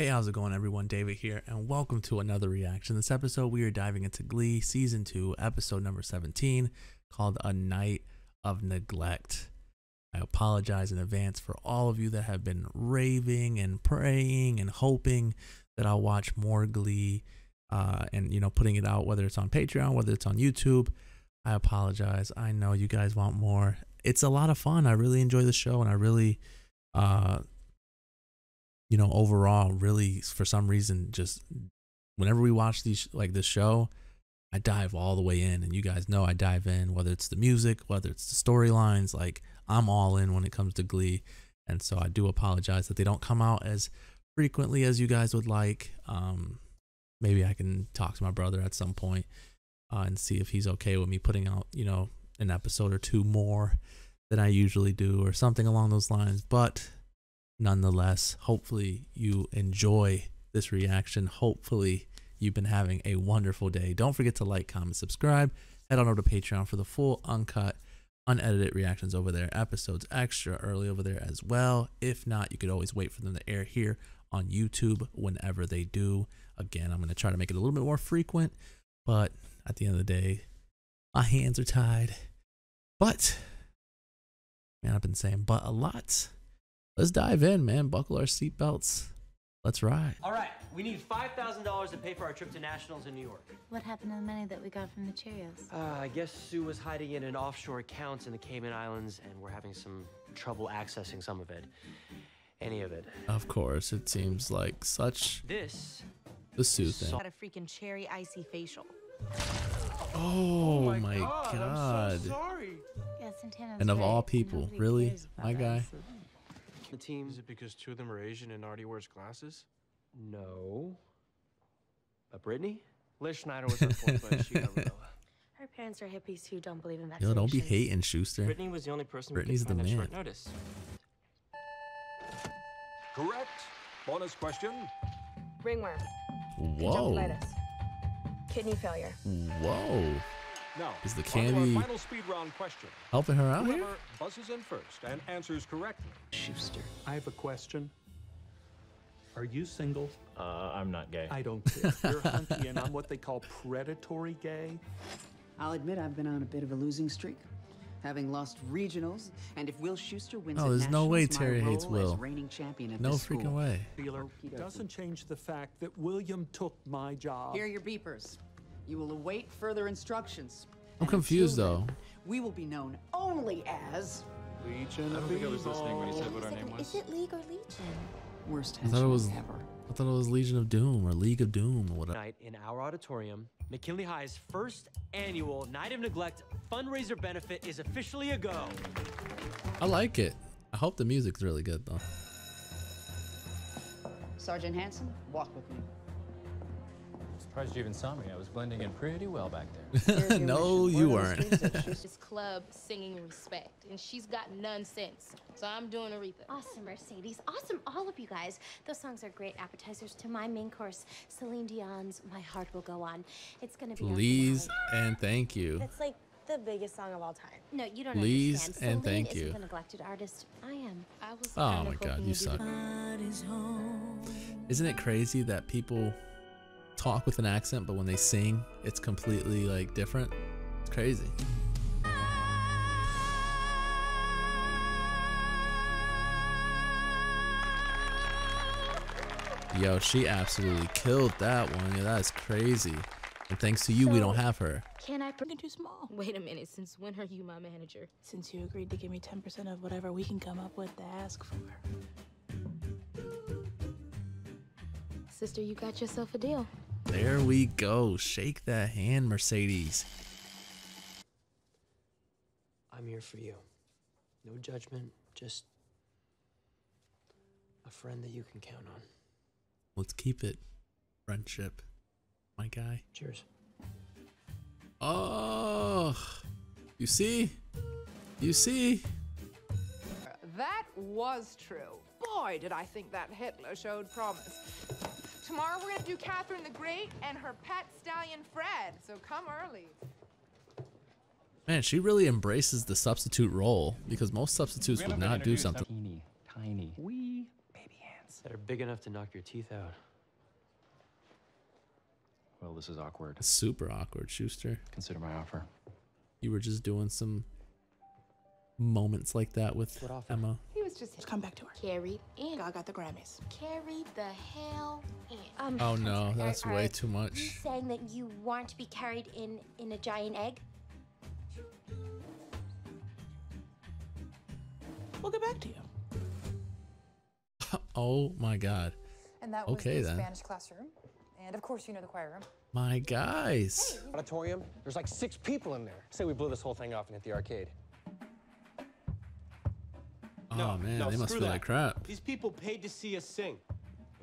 Hey, how's it going everyone? David here, and welcome to another reaction. This episode we are diving into Glee Season 2, episode number 17, called A Night of Neglect. I apologize in advance for all of you that have been raving and praying and hoping that I'll watch more Glee and, putting it out, whether it's on Patreon, whether it's on YouTube. I apologize. I know you guys want more. It's a lot of fun. I really enjoy the show, and I really, overall, really, for some reason, just whenever we watch these, like this show, I dive all the way in, and you guys know I dive in, whether it's the music, whether it's the storylines, like I'm all in when it comes to Glee. And so I do apologize that they don't come out as frequently as you guys would like. Maybe I can talk to my brother at some point and see if he's okay with me putting out, an episode or two more than I usually do or something along those lines. But nonetheless, hopefully you enjoy this reaction. Hopefully you've been having a wonderful day. Don't forget to like, comment, subscribe. Head on over to Patreon for the full, uncut, unedited reactions over there. Episodes extra early over there as well. If not, you could always wait for them to air here on YouTube whenever they do. Again, I'm going to try to make it a little bit more frequent, but at the end of the day, my hands are tied. But, man, I've been saying but a lot. Let's dive in, man. Buckle our seatbelts. Let's ride. All right, we need $5,000 to pay for our trip to Nationals in New York. What happened to the money that we got from the Cheerios? I guess Sue was hiding it in offshore accounts in the Cayman Islands, and we're having some trouble accessing some of it. Any of it. Of course, it seems like such This. the Sue thing. Got a freaking cherry icy facial. Oh my God. I'm so sorry. Yeah, Santana's And of right. all people, Nobody really? cares about My guy? us. The team. Is it because two of them are Asian and Artie wears glasses? No. Brittany? Liz Schneider was her fourth, but she got rid of. Her parents are hippies who don't believe in Yo, vaccinations. don't be hating, Schuster. Brittany was the only person Brittany's we could the find on man. short notice. Correct. Bonus question. Ringworm, Whoa. conjunctivitis, kidney failure. Whoa. Now, Is the on to candy our final speed round question. helping her out here? Whoever buzzes in first and answers correctly. Schuster. I have a question. Are you single? I'm not gay. I don't care. You're hunky and I'm what they call predatory gay. I'll admit I've been on a bit of a losing streak, having lost regionals, and if Will Schuster wins Oh, at there's no way nationals, my Terry role hates Will. as reigning champion of No this freaking school. way. Feeler Okey-dokey. doesn't change the fact that William took my job. Here are your beepers. You will await further instructions. I'm And confused, until though. then, we will be known only as Legion I don't of think I was listening when you Evil. said what our name Is was. it League or Legion? worst I thought it was henchmen ever. I thought it was Legion of Doom or League of Doom or whatever. Night in our auditorium, McKinley High's first annual Night of Neglect fundraiser benefit is officially a go. I like it. I hope the music's really good though. Sergeant Hanson, walk with me. Surprised you even saw me. I was blending in pretty well back there. Here's your No, mission. you Word on the weren't. street says Schuster- This club singing respect, and she's got none sense. So I'm doing Aretha. Awesome, Mercedes. Awesome, all of you guys. Those songs are great appetizers to my main course, Celine Dion's My Heart Will Go On. It's gonna be our Please finale. and thank you. It's like the biggest song of all time. No, you don't Please understand. and Celine thank isn't you. the neglected artist. I am. I was Oh kinda my God, hoping you to be suck. Isn't it crazy that people talk with an accent, but when they sing, it's completely like different? It's crazy. Yo, she absolutely killed that one. Yeah, that is crazy. And thanks to you, we don't have her. Can I too small. Wait a minute, since when are you my manager? Since you agreed to give me 10% of whatever we can come up with to ask for. Sister, you got yourself a deal. There we go. Shake that hand, Mercedes. I'm here for you. No judgment, just a friend that you can count on. Let's keep it friendship, my guy. Cheers. Oh, you see? You see? That was true. Boy, did I think that Hitler showed promise. Tomorrow we're gonna do Catherine the Great and her pet stallion Fred, so come early. Man, she really embraces the substitute role because most substitutes would not do something. Teeny, tiny, wee baby hands. They're big enough to knock your teeth out. Well, this is awkward. Super awkward, Schuster. Consider my offer. You were just doing some moments like that with Emma. He was just Come back to her. Carried in. I got the Grammys. Carried the hell in. Oh no, that's way too You much. saying that you want to be carried in a giant egg? We'll get back to you. Oh my god. And that was Okay, the then. Spanish classroom. And of course, you know the choir room. My guys. Auditorium, there's like 6 people in there. Say we blew this whole thing off and hit the arcade. Oh man, they must screw feel that. like crap. These people paid to see us sing.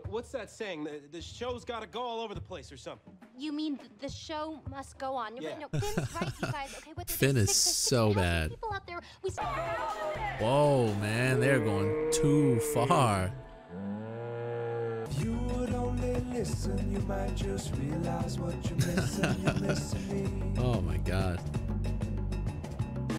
What's that saying? The show's got to go all over the place or something. You mean the show must go on? Yeah. No, Finn's right, you guys. Okay, what Finn is so bad. people out there. We Whoa, man, they're going too far. You would only listen, you might just realize what you're missing. You're missing me. Oh my god.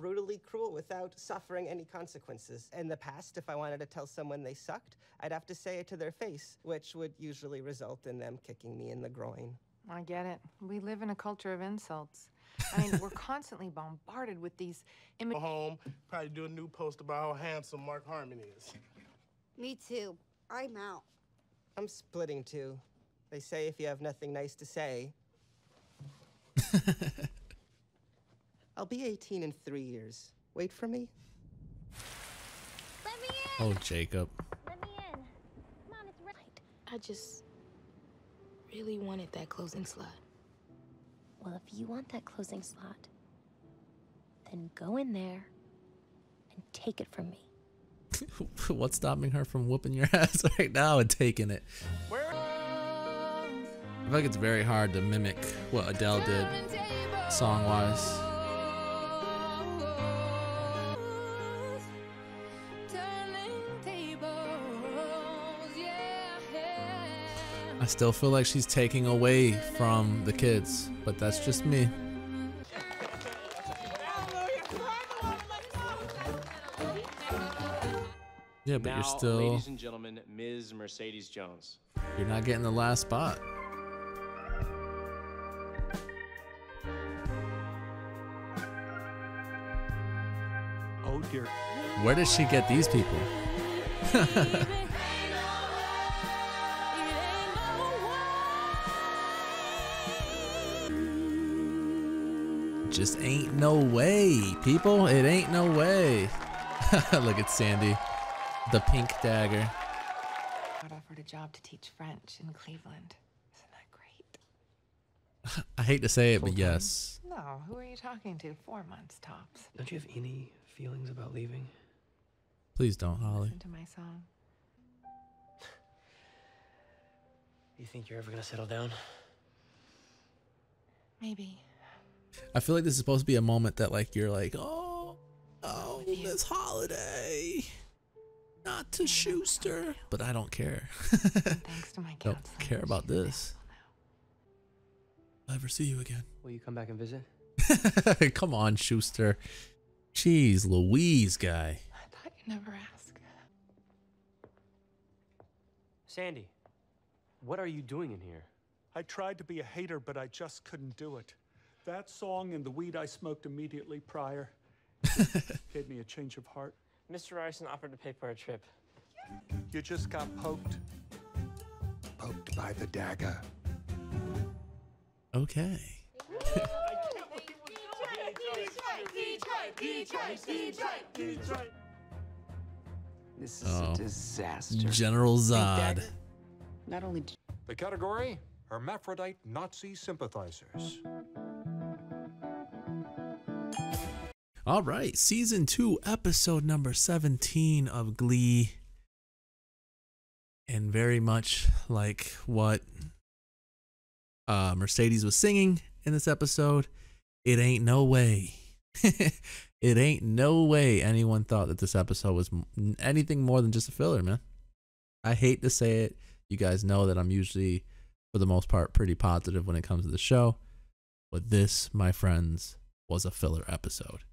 Brutally cruel without suffering any consequences. In the past, if I wanted to tell someone they sucked, I'd have to say it to their face, which would usually result in them kicking me in the groin. I get it. We live in a culture of insults. I mean, we're constantly bombarded with these Go home, probably do a new post about how handsome Mark Harmon is. Me too. I'm out. I'm splitting too. They say if you have nothing nice to say. I'll be 18 in 3 years. Wait for me. Let me in. Oh, Jacob. Let me in. Come on, it's right. I just really wanted that closing slot. Well, if you want that closing slot, then go in there and take it from me. What's stopping her from whooping your ass right now and taking it? I feel like it's very hard to mimic what Adele did song-wise. I still feel like she's taking away from the kids, but that's just me. Yeah, but now, you're still, ladies and gentlemen, Ms. Mercedes Jones. you're not getting the last spot. Oh dear. Where did she get these people? Just ain't no way, people. It ain't no way. Look at Sandy, the pink dagger. got offered a job to teach French in Cleveland. Isn't that great? I hate to say it, but yes. No, who are you talking to? 4 months tops. Don't you have any feelings about leaving? Please don't, Holly. Listen to my song. You think you're ever gonna settle down? Maybe. I feel like this is supposed to be a moment that like you're like, oh, this holiday, not to Schuster, but I don't care. Thanks to my Don't care about this. I'll ever see you again. Will you come back and visit? Come on, Schuster. Jeez, Louise, guy. I thought you'd never ask. Sandy, what are you doing in here? I tried to be a hater, but I just couldn't do it. That song and the weed I smoked immediately prior gave me a change of heart. Mr. Ryerson offered to pay for a trip. You just got poked. Poked by the dagger. Okay. This is a disaster. General Zod. Not only The category, hermaphrodite Nazi sympathizers. All right, season 2, episode number 17 of Glee. And very much like what Mercedes was singing in this episode, it ain't no way. It ain't no way anyone thought that this episode was anything more than just a filler, man. I hate to say it. You guys know that I'm usually, for the most part, pretty positive when it comes to the show. But this, my friends, was a filler episode.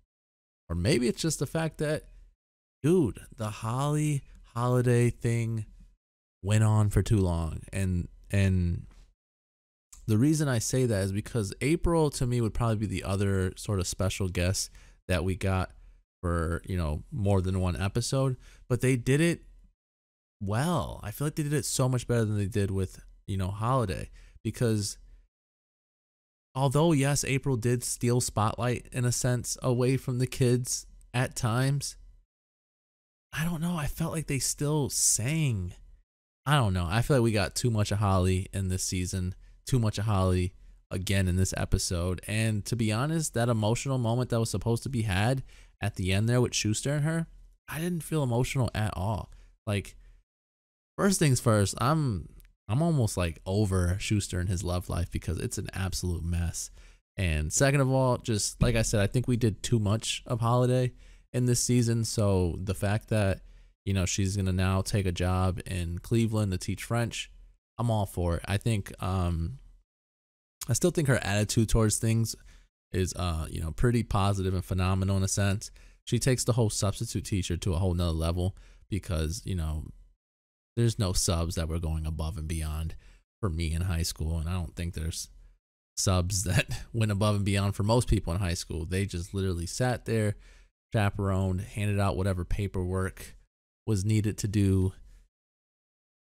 Or maybe it's just the fact that, dude, the holiday thing went on for too long. And the reason I say that is because April to me would probably be the other sort of special guest that we got for, you know, more than one episode, but they did it well. I feel like they did it so much better than they did with, you know, Holiday, because although yes, April did steal spotlight in a sense away from the kids at times, I don't know, I felt like they still sang. I don't know. I feel like we got too much of Holly in this season, too much of Holly again in this episode. And to be honest, that emotional moment that was supposed to be had at the end there with Schuster and her, I didn't feel emotional at all. Like, first things first, I'm almost like over Schuster and his love life because it's an absolute mess. And second of all, just like I said, I think we did too much of Holiday in this season. So the fact that, you know, she's going to now take a job in Cleveland to teach French, I'm all for it. I think, I still think her attitude towards things is, you know, pretty positive and phenomenal in a sense. She takes the whole substitute teacher to a whole nother level because, you know, there's no subs that were going above and beyond for me in high school. And I don't think there's subs that went above and beyond for most people in high school. They just literally sat there, chaperoned, handed out whatever paperwork was needed to do.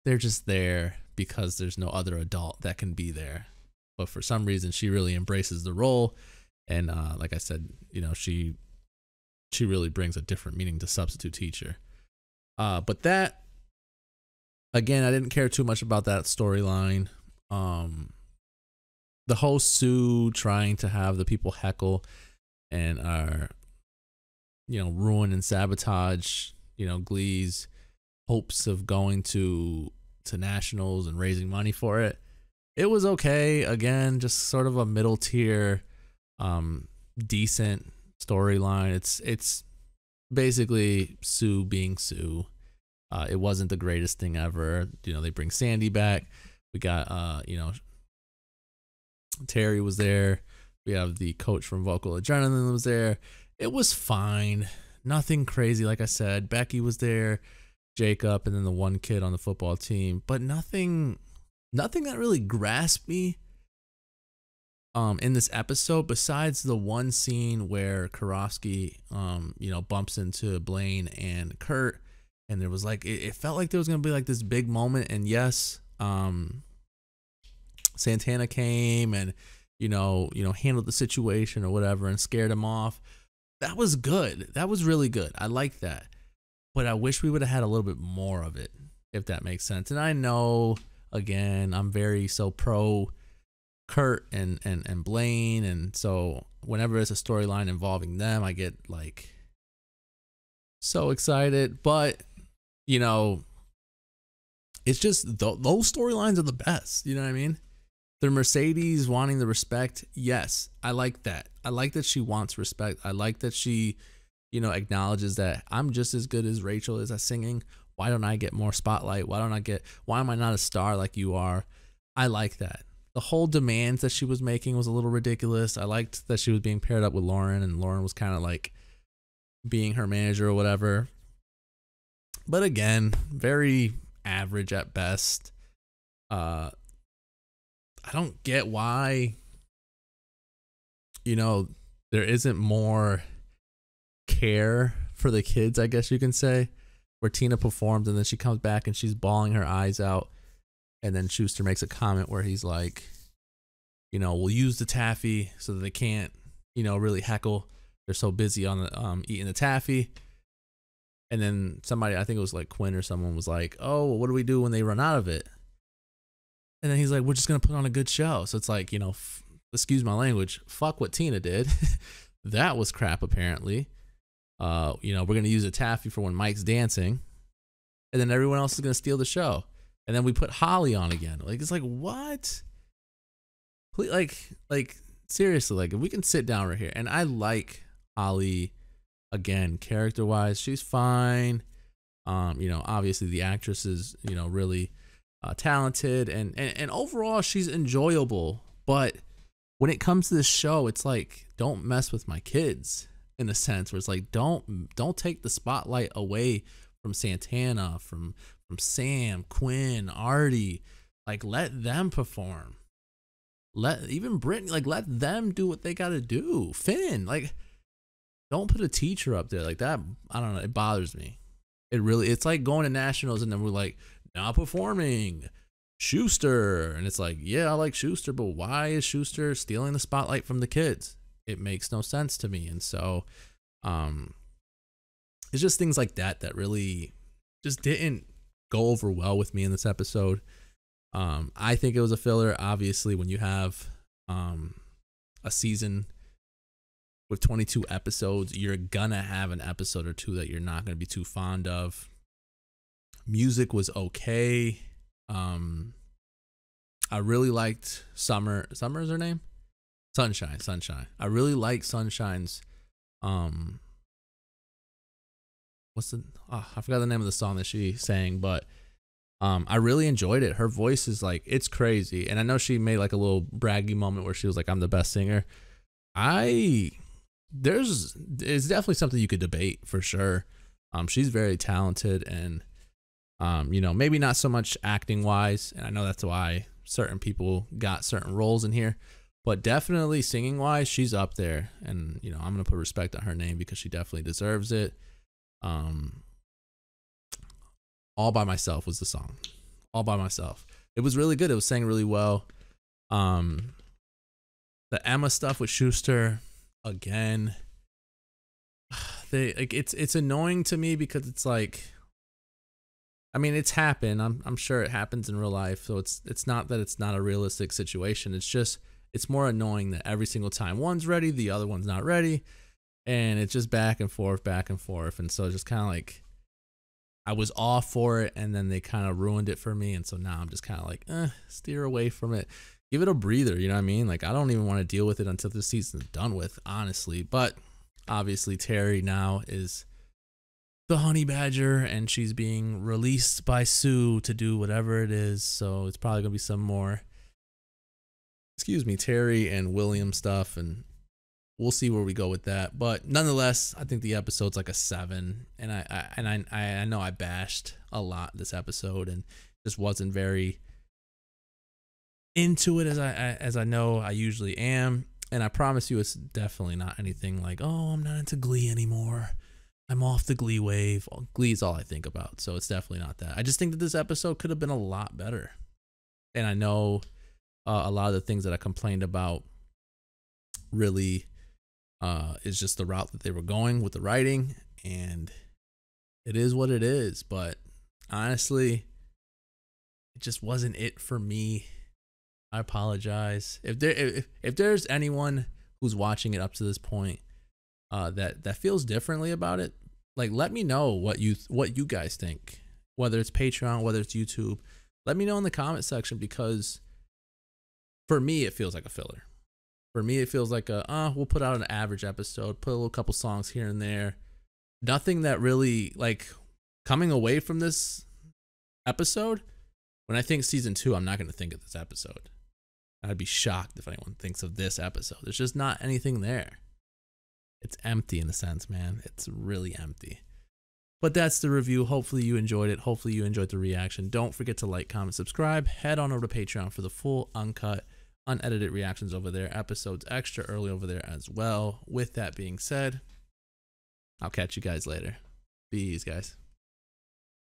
They're just there because there's no other adult that can be there. But for some reason, she really embraces the role. And like I said, you know, she really brings a different meaning to substitute teacher. But that, again, I didn't care too much about that storyline. The whole Sue trying to have the people heckle and you know, ruin and sabotage, you know, Glee's hopes of going to nationals and raising money for it. It was okay. Again, just sort of a middle tier, decent storyline. It's basically Sue being Sue. It wasn't the greatest thing ever. You know, they bring Sandy back. We got, you know, Terry was there. We have the coach from Vocal Adrenaline was there. It was fine. Nothing crazy. Like I said, Becky was there, Jacob, and then the one kid on the football team, but nothing that really grasped me in this episode, besides the one scene where Karofsky, you know, bumps into Blaine and Kurt, and there was like, it felt like there was going to be like this big moment. And yes, Santana came and, you know, handled the situation or whatever and scared him off. That was good. That was really good. I like that. But I wish we would have had a little bit more of it, if that makes sense. And I know, again, I'm very so pro Kurt and Blaine. And so whenever there's a storyline involving them, I get like so excited. But, you know, it's just those storylines are the best. You know what I mean? The Mercedes wanting the respect. Yes, I like that. I like that she wants respect. I like that she, you know, acknowledges that I'm just as good as Rachel is at singing. Why don't I get more spotlight? Why am I not a star like you are? I like that. The whole demands that she was making was a little ridiculous. I liked that she was being paired up with Lauren, and Lauren was kind of like being her manager or whatever. But again, very average at best. I don't get why, you know, there isn't more care for the kids, I guess you can say, where Tina performs and then she comes back and she's bawling her eyes out. And then Schuster makes a comment where he's like, you know, we'll use the taffy so that they can't, you know, really heckle. They're so busy on the eating the taffy. And then somebody, I think it was like Quinn or someone, was like, oh, well, what do we do when they run out of it? And then he's like, we're just going to put on a good show. So it's like, you know, excuse my language, fuck what Tina did. That was crap, apparently. You know, we're going to use a taffy for when Mike's dancing. And then everyone else is going to steal the show. And then we put Holly on again. Like, it's like, what? Like seriously, like, if we can sit down right here. And I like Holly, again, character-wise. She's fine. You know, obviously the actress is, you know, really talented, and overall she's enjoyable. But when it comes to this show, it's like, don't mess with my kids, in a sense, where it's like, don't take the spotlight away from Santana, from from Sam, Quinn, Artie. Like, let them perform. Let even Brittany, like, let them do what they gotta do. Finn, like, don't put a teacher up there like that. I don't know. It bothers me. It's like going to nationals and then we're like, not performing. Schuster. And it's like, yeah, I like Schuster, but why is Schuster stealing the spotlight from the kids? It makes no sense to me. And so, it's just things like that that really just didn't go over well with me in this episode. I think it was a filler. Obviously, when you have a season with 22 episodes, you're gonna have an episode or two that you're not gonna be too fond of. Music was okay. I really liked Summer. Summer is her name? Sunshine. I really like Sunshine's I forgot the name of the song that she sang, but I really enjoyed it. Her voice is like, it's crazy. And I know she made like a little braggy moment where she was like, I'm the best singer. It's definitely something you could debate for sure. She's very talented and you know, maybe not so much acting wise, and I know that's why certain people got certain roles in here, but definitely singing wise, she's up there. And you know, I'm gonna put respect on her name because she definitely deserves it. All By Myself was the song. All By Myself. It was really good. It was sang really well. The Emma stuff with Schuster, again, it's annoying to me because it's like, I mean, it's happened. I'm sure it happens in real life. So it's not that it's not a realistic situation. It's just, it's more annoying that every single time one's ready, the other one's not ready. And it's just back and forth. And so it's just kind of like, I was all for it, and then they kind of ruined it for me. And so now I'm just kind of like, steer away from it. Give it a breather, you know what I mean? Like, I don't even want to deal with it until this season's done with, honestly. But obviously, Terry now is the honey badger, and she's being released by Sue to do whatever it is. So it's probably going to be some more, Terry and William stuff, and we'll see where we go with that. But nonetheless, I think the episode's like a 7, and I know I bashed a lot this episode and just wasn't very into it as I know I usually am. And I promise you, it's definitely not anything like, oh, I'm not into Glee anymore, I'm off the Glee wave. Glee is all I think about, so it's definitely not that. I just think that this episode could have been a lot better. And I know a lot of the things that I complained about really is just the route that they were going with the writing, and it is what it is. But honestly, it just wasn't it for me. I apologize if there's anyone who's watching it up to this point that feels differently about it. Like, let me know what you guys think, whether it's Patreon, whether it's YouTube. Let me know in the comment section, because for me it feels like a filler. For me, it feels like we'll put out an average episode, put a little couple songs here and there. Nothing that really, like, coming away from this episode, when I think season 2, I'm not going to think of this episode. I'd be shocked if anyone thinks of this episode. There's just not anything there. It's empty in a sense, man. It's really empty. But that's the review. Hopefully you enjoyed it. Hopefully you enjoyed the reaction. Don't forget to like, comment, subscribe. Head on over to Patreon for the full, uncut, unedited reactions over there. Episodes extra early over there as well. With that being said, I'll catch you guys later. Peace, guys.